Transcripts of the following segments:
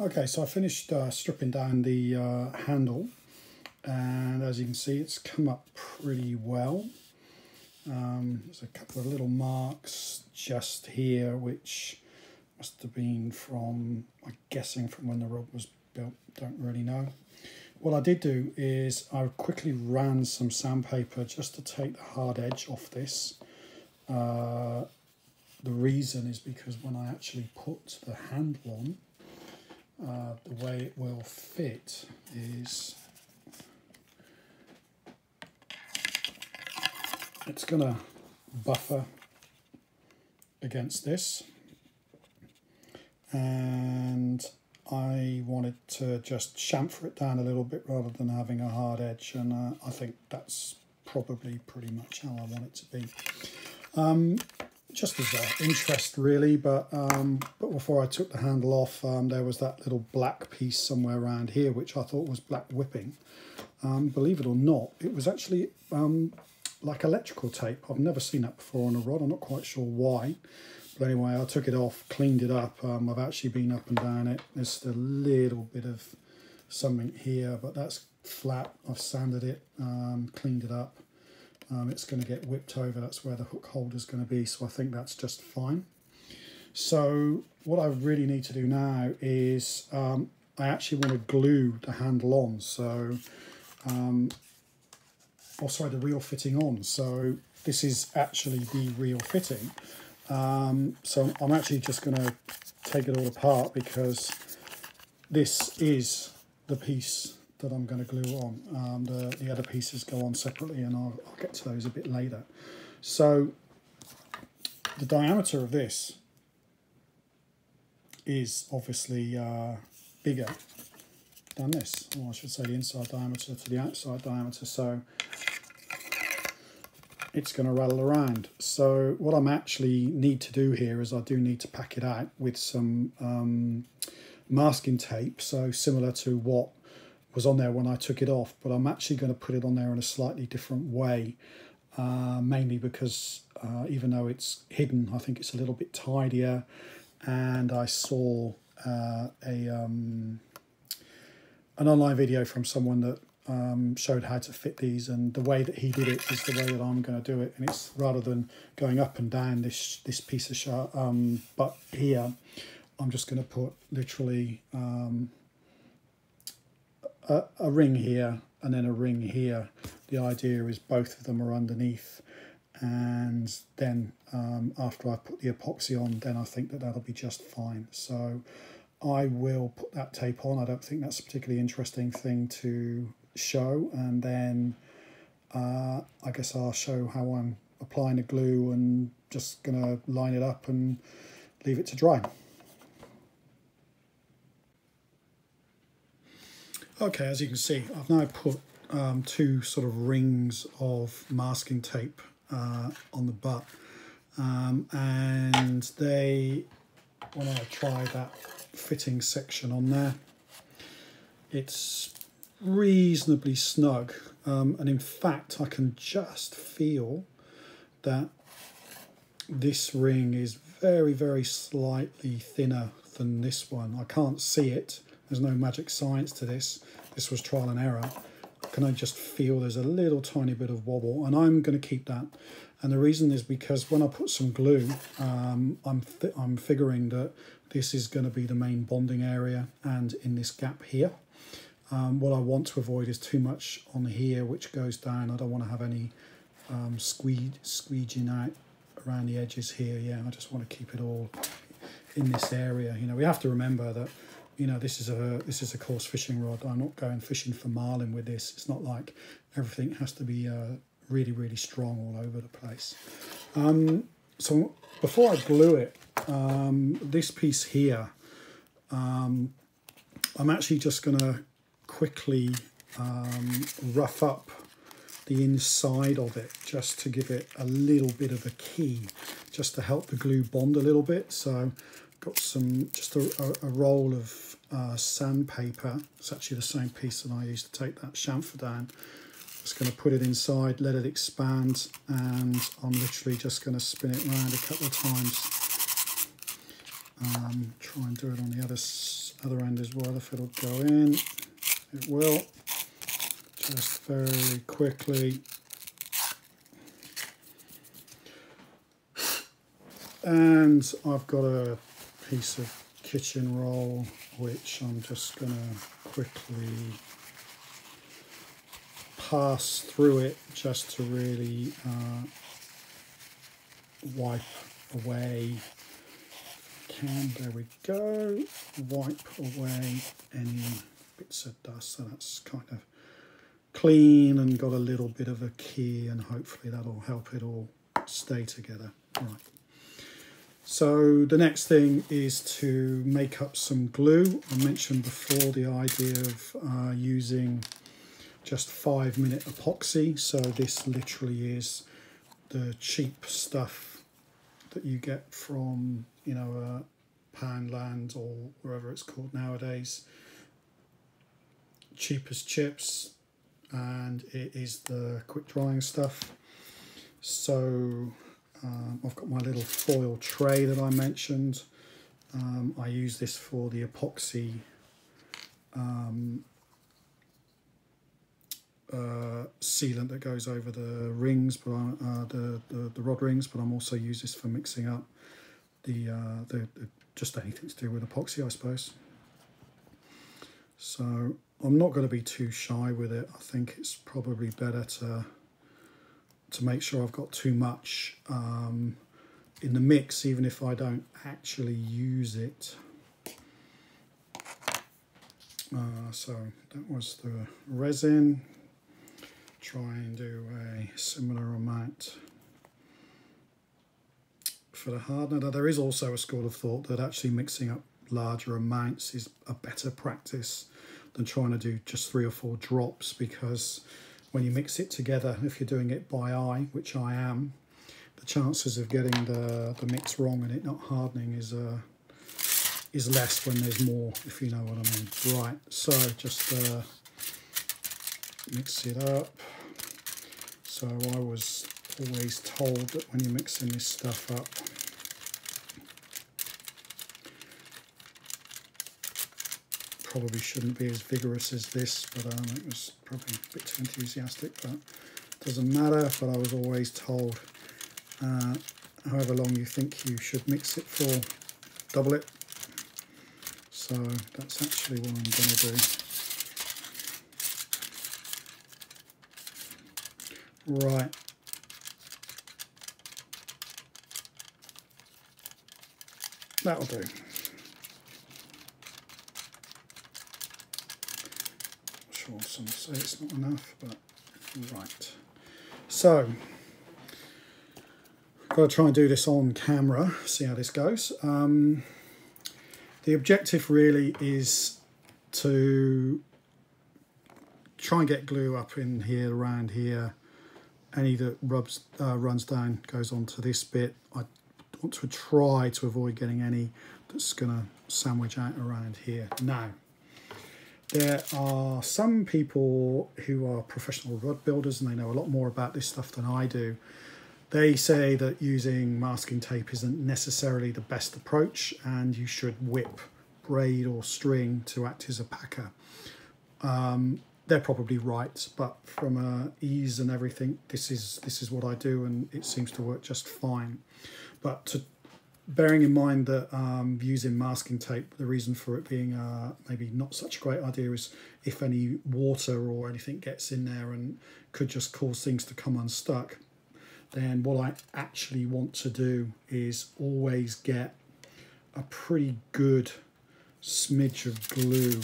Okay, so I finished stripping down the handle, and as you can see it's come up pretty well. There's a couple of little marks just here which must have been from, I'm guessing from when the rod was built, don't really know. What I did do is I quickly ran some sandpaper just to take the hard edge off this. The reason is because when I actually put the handle on, the way it will fit is it's going to buffer against this, and I wanted to just chamfer it down a little bit rather than having a hard edge, and I think that's probably pretty much how I want it to be. Just as an interest really, but before I took the handle off, there was that little black piece somewhere around here which I thought was black whipping. Believe it or not, it was actually like electrical tape. I've never seen that before on a rod. I'm not quite sure why, but anyway, I took it off, cleaned it up. I've actually been up and down it. There's a little bit of something here, but that's flat. I've sanded it, cleaned it up. It's going to get whipped over, that's where the hook holder is going to be, so I think that's just fine. So what I really need to do now is I actually want to glue the handle on, so the reel fitting on. So this is actually the reel fitting. So I'm actually just going to take it all apart because this is the piece that I'm going to glue on. The other pieces go on separately, and I'll get to those a bit later. So the diameter of this is obviously bigger than this, or I should say the inside diameter to the outside diameter, so it's going to rattle around. So what I'm actually need to do here is I do need to pack it out with some masking tape, so similar to what was on there when I took it off, but I'm actually going to put it on there in a slightly different way, mainly because even though it's hidden, I think it's a little bit tidier. And I saw an online video from someone that showed how to fit these, and the way that he did it is the way that I'm going to do it, and it's rather than going up and down this piece of but here I'm just going to put literally a ring here and then a ring here. The idea is both of them are underneath, and then after I put the epoxy on, then I think that that'll be just fine. So I will put that tape on. I don't think that's a particularly interesting thing to show, and then I guess I'll show how I'm applying the glue and just gonna line it up and leave it to dry. Okay, as you can see, I've now put two sort of rings of masking tape on the butt, and they, when I try that fitting section on there, it's reasonably snug, and in fact I can just feel that this ring is very, very slightly thinner than this one. I can't see it. There's no magic science to this. This was trial and error. Can I just feel there's a little tiny bit of wobble, and I'm going to keep that. And the reason is because when I put some glue, I'm figuring that this is going to be the main bonding area, and in this gap here. What I want to avoid is too much on here which goes down. I don't want to have any squeeging out around the edges here. Yeah, I just want to keep it all in this area. You know, we have to remember that, you know, this is a coarse fishing rod. I'm not going fishing for marlin with this. It's not like everything has to be really, really strong all over the place. So before I glue it, this piece here, I'm actually just going to quickly rough up the inside of it just to give it a little bit of a key, just to help the glue bond a little bit. So got some, just a roll of sandpaper. It's actually the same piece that I used to take that chamfer down. Just going to put it inside, let it expand, and I'm literally just going to spin it around a couple of times. Try and do it on the other Other end as well, if it'll go in. It will. Just very quickly. And I've got a piece of kitchen roll, which I'm just going to quickly pass through it just to really wipe away. There we go. Wipe away any bits of dust. So that's kind of clean and got a little bit of a key, and hopefully that'll help it all stay together. Right. So the next thing is to make up some glue. I mentioned before the idea of using just 5-minute epoxy. So this literally is the cheap stuff that you get from, you know, Poundland or wherever it's called nowadays. Cheap as chips, and it is the quick drying stuff. So I've got my little foil tray that I mentioned. I use this for the epoxy sealant that goes over the rings, but the rod rings. But I'm also use this for mixing up the just anything to do with epoxy, I suppose. So I'm not going to be too shy with it. I think it's probably better to make sure I've got too much in the mix, even if I don't actually use it. So that was the resin. Try and do a similar amount for the hardener. Now, there is also a school of thought that actually mixing up larger amounts is a better practice than trying to do just 3 or 4 drops, because when you mix it together, if you're doing it by eye, which I am, the chances of getting the mix wrong and it not hardening is less when there's more, if you know what I mean. Right, so just mix it up. So I was always told that when you're mixing this stuff up, probably shouldn't be as vigorous as this, but it was probably a bit too enthusiastic, but it doesn't matter. But I was always told, however long you think you should mix it for, double it. So that's actually what I'm going to do. Right. That'll do. I'm sure some say it's not enough, but right. So, I've got to try and do this on camera, see how this goes. The objective really is to try and get glue up in here, around here. Any that runs down goes onto this bit. I want to try to avoid getting any that's going to sandwich out around here. Now, there are some people who are professional rod builders and they know a lot more about this stuff than I do. They say that using masking tape isn't necessarily the best approach, and you should whip braid or string to act as a packer. They're probably right, but from ease and everything, this is what I do, and it seems to work just fine. But bearing in mind that using masking tape, the reason for it being maybe not such a great idea is if any water or anything gets in there and could just cause things to come unstuck, then what I actually want to do is always get a pretty good smidge of glue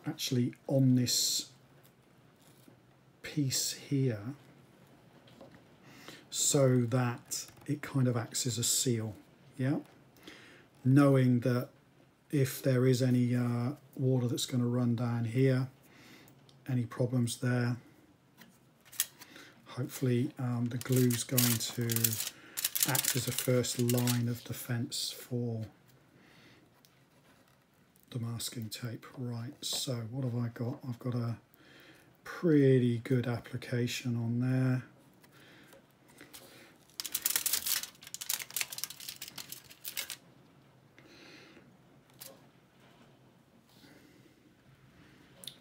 actually on this piece here, so that it kind of acts as a seal, yeah? Knowing that if there is any water that's going to run down here, any problems there, hopefully the glue's going to act as a first line of defense for the masking tape. Right, so what have I got? I've got a pretty good application on there.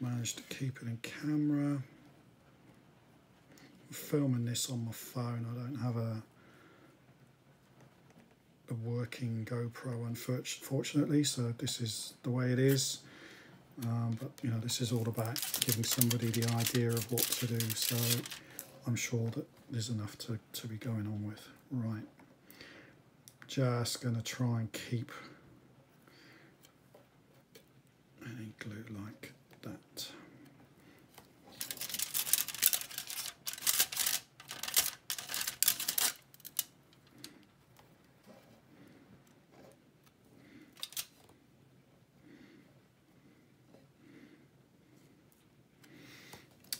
managed to keep it in camera. I'm filming this on my phone. I don't have a working GoPro, unfortunately, so this is the way it is. But you know, this is all about giving somebody the idea of what to do, so I'm sure that there's enough to be going on with. Right, just going to try and keep any glue like that.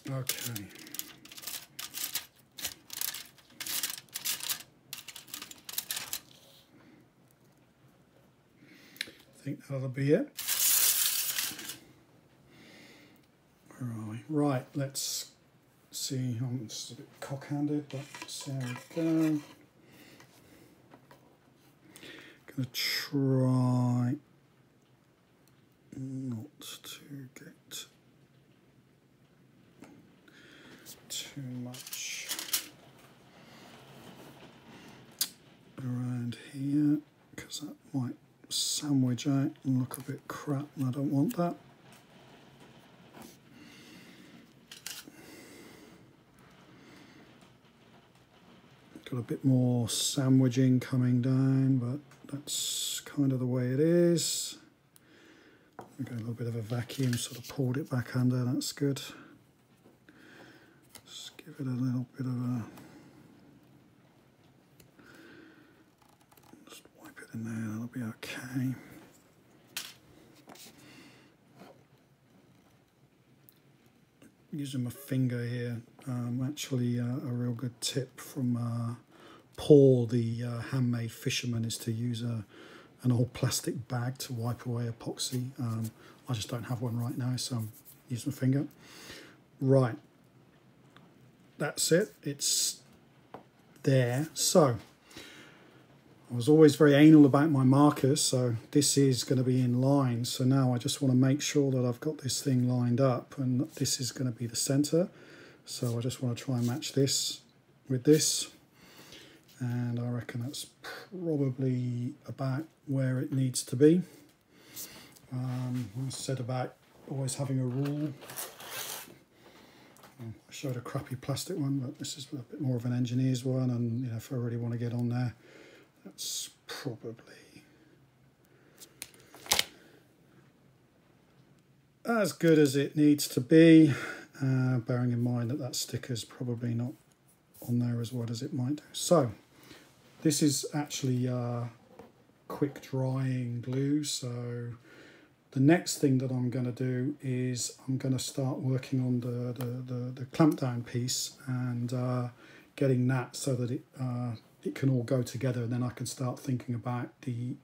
Okay. I think that'll be it. Where are we? Right, let's see. It's a bit cock-handed, but there we go. Gonna try not to get too much around here, because that might sandwich out and look a bit crap, and I don't want that. Got a bit more sandwiching coming down, but that's kind of the way it is. We got a little bit of a vacuum, sort of pulled it back under, that's good. Just give it a little bit of a, just wipe it in there, that'll be okay. Using my finger here, actually a real good tip from Paul, the handmade fisherman, is to use an old plastic bag to wipe away epoxy. I just don't have one right now, so I'm using my finger. Right, that's it, it's there. So I was always very anal about my markers, so this is going to be in line. So now I just want to make sure that I've got this thing lined up, and this is going to be the center. So I just want to try and match this with this, and I reckon that's probably about where it needs to be. I said about always having a rule. I showed a crappy plastic one, but this is a bit more of an engineer's one, and you know, if I really want to get on there, that's probably as good as it needs to be, bearing in mind that that sticker's probably not on there as well as it might do. So this is actually quick drying glue, so the next thing that I'm going to do is I'm going to start working on the clamp down piece and getting that so that it can all go together, and then I can start thinking about the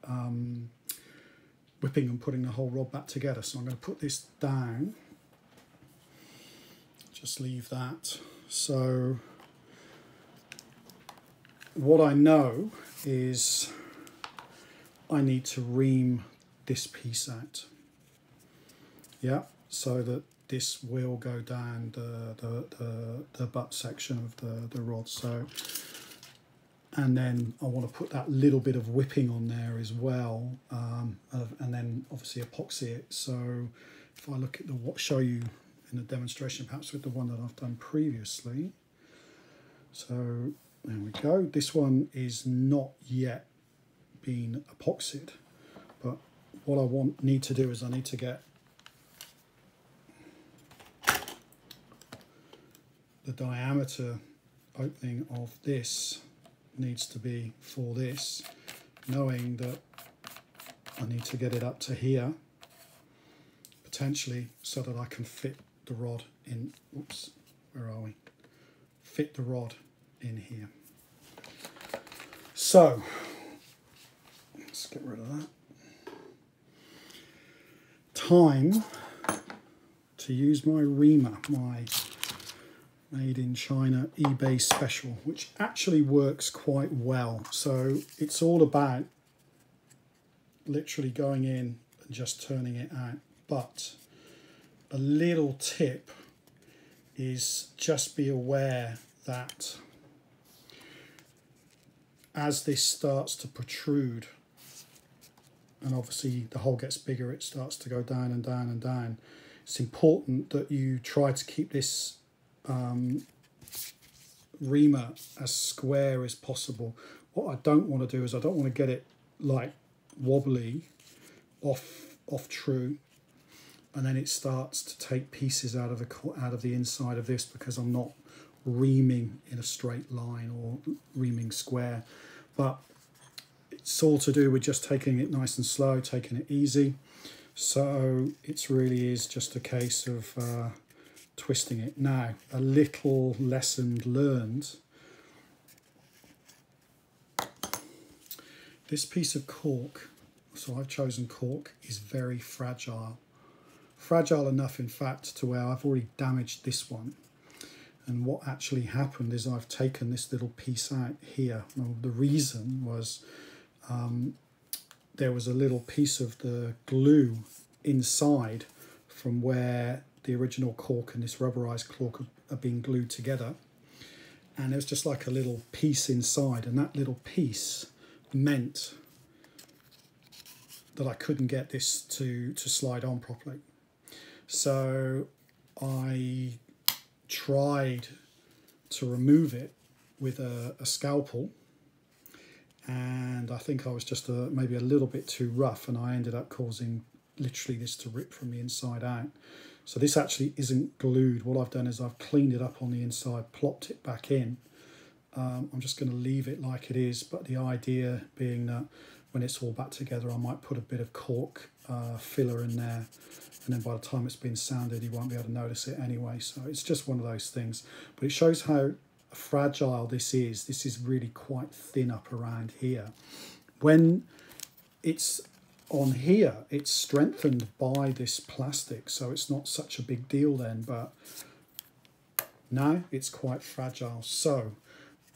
whipping and putting the whole rod back together. So I'm going to put this down, just leave that. So what I know is I need to ream this piece out, yeah, so that this will go down the butt section of the rod. So, and then I want to put that little bit of whipping on there as well, and then obviously epoxy it. So if I look at show you in the demonstration, perhaps with the one that I've done previously. So there we go. This one is not yet been epoxied, but what I need to do is I need to get the diameter opening of this needs to be for this, knowing that I need to get it up to here potentially so that I can fit the rod in. Oops, where are we? Fit the rod in here. So let's get rid of that. Time to use my reamer, my made in China eBay special, which actually works quite well. So it's all about literally going in and just turning it out. But a little tip is just be aware that as this starts to protrude, and obviously the hole gets bigger, it starts to go down and down and down, it's important that you try to keep this reamer as square as possible. What I don't want to do is I don't want to get it like wobbly off true, and then it starts to take pieces out of the inside of this because I'm not reaming in a straight line or reaming square. But it's all to do with just taking it nice and slow, taking it easy. So it really is just a case of twisting it. Now, a little lesson learned. This piece of cork, so I've chosen cork, is very fragile. Fragile enough, in fact, to where I've already damaged this one. And what actually happened is I've taken this little piece out here. Now, the reason was there was a little piece of the glue inside from where the original cork and this rubberized cork are being glued together. And it was just like a little piece inside, and that little piece meant that I couldn't get this to slide on properly. So I tried to remove it with a scalpel, and I think I was just maybe a little bit too rough, and I ended up causing literally this to rip from the inside out. So this actually isn't glued. What I've done is I've cleaned it up on the inside, plopped it back in. I'm just going to leave it like it is, but the idea being that when it's all back together, I might put a bit of cork filler in there, and then by the time it's been sanded, you won't be able to notice it anyway. So it's just one of those things. But it shows how fragile this is. This is really quite thin up around here. When it's on here, it's strengthened by this plastic, so it's not such a big deal then, but now it's quite fragile. So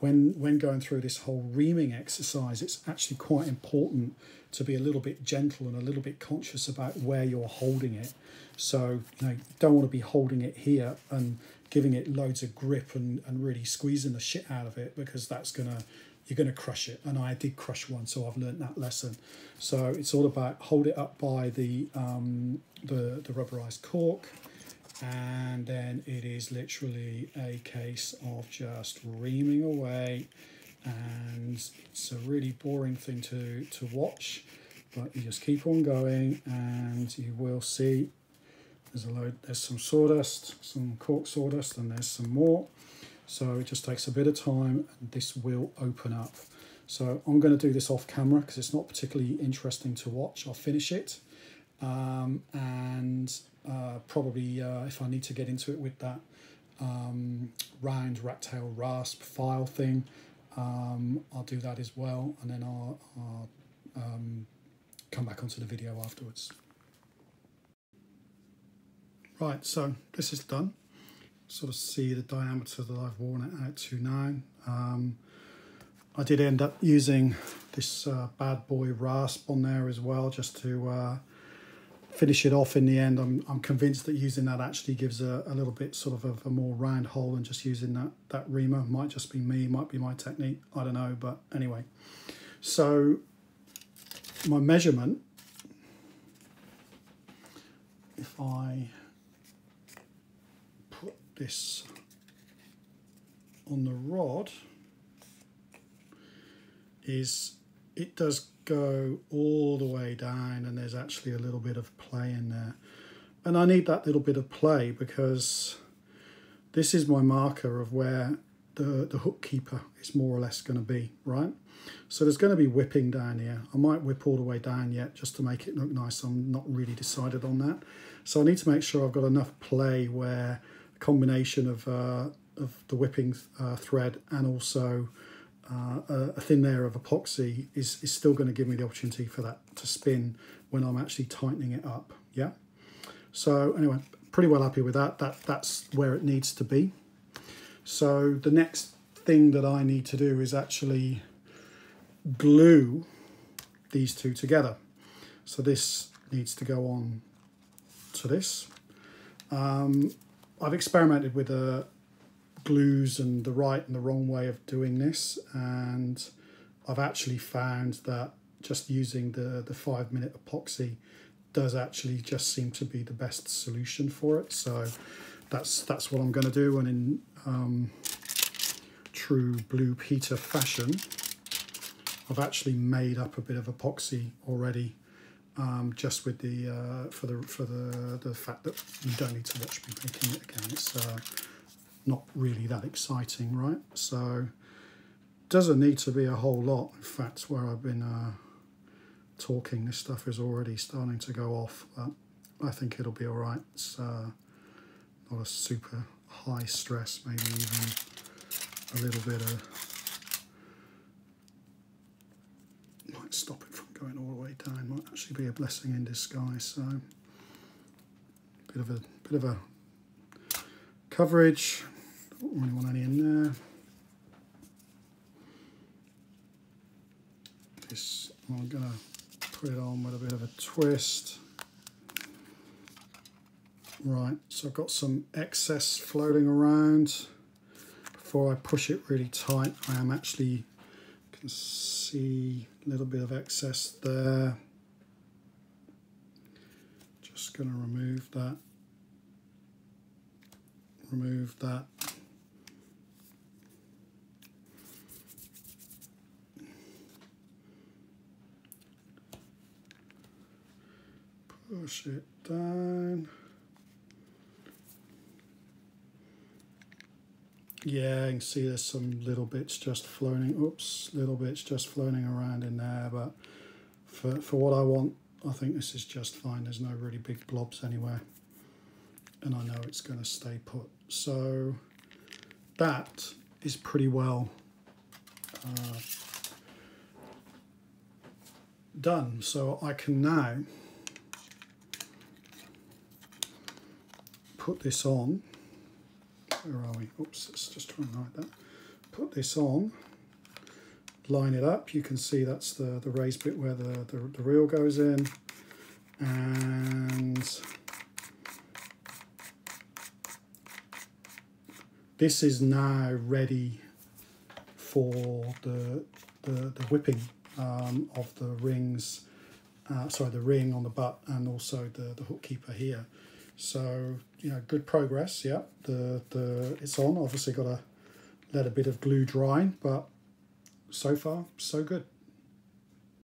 when going through this whole reaming exercise, it's actually quite important to be a little bit gentle and a little bit conscious about where you're holding it. So you don't want to be holding it here and giving it loads of grip and really squeezing the shit out of it, because you're gonna crush it. And I did crush one, so I've learned that lesson. So it's all about hold it up by the rubberized cork, and then it is literally a case of just reaming away. And it's a really boring thing to watch, but you just keep on going, and you will see there's some sawdust, some cork sawdust, and there's some more. So it just takes a bit of time, and this will open up. So I'm going to do this off camera because it's not particularly interesting to watch. I'll finish it, and probably if I need to get into it with that round rat tail rasp file thing, I'll do that as well, and then I'll come back onto the video afterwards. Right, so this is done. Sort of see the diameter that I've worn it out to now. I did end up using this bad boy rasp on there as well, just to finish it off in the end. I'm convinced that using that actually gives a little bit sort of a more round hole than just using that reamer. Might just be me, might be my technique, I don't know, but anyway. So my measurement, if I put this on the rod, it does go all the way down, and there's actually a little bit of play in there. And I need that little bit of play because this is my marker of where the hook keeper is more or less going to be, right? So there's going to be whipping down here. I might whip all the way down yet just to make it look nice. I'm not really decided on that. So I need to make sure I've got enough play where a combination of the whipping thread and also a thin layer of epoxy is still going to give me the opportunity for that to spin when I'm actually tightening it up. Yeah. So anyway, pretty well happy with that. That's where it needs to be. So the next thing that I need to do is actually glue these two together. So this needs to go on to this, I've experimented with glues and the right and the wrong way of doing this, and I've actually found that just using the 5-minute epoxy does actually just seem to be the best solution for it. So that's what I'm going to do. And in true Blue Peter fashion, I've actually made up a bit of epoxy already, just with the for the fact that you don't need to watch me making it again. It's not really that exciting, right? So doesn't need to be a whole lot. In fact, where I've been talking, this stuff is already starting to go off, but I think it'll be all right. It's not a super high stress, maybe even a little bit of, might stop it from going all the way down, might actually be a blessing in disguise. So bit of a coverage, don't really want any in there. This, I'm gonna put it on with a bit of a twist. Right, so I've got some excess floating around. Before I push it really tight, I am actually, can see a little bit of excess there. Just gonna remove that. Remove that. Push it down. Yeah, you can see there's some little bits just floating, oops, little bits just floating around in there, but for what I want, I think this is just fine. There's no really big blobs anywhere, and I know it's going to stay put. So that is pretty well done. So I can now put this on. Where are we? Oops, let's just try and hide that. Put this on, line it up. You can see that's the raised bit where the reel goes in, and this is now ready for the whipping of the rings. Sorry, the ring on the butt and also the hook keeper here. So, you know, good progress. Yeah, it's on. Obviously got to let a bit of glue dry, but so far so good.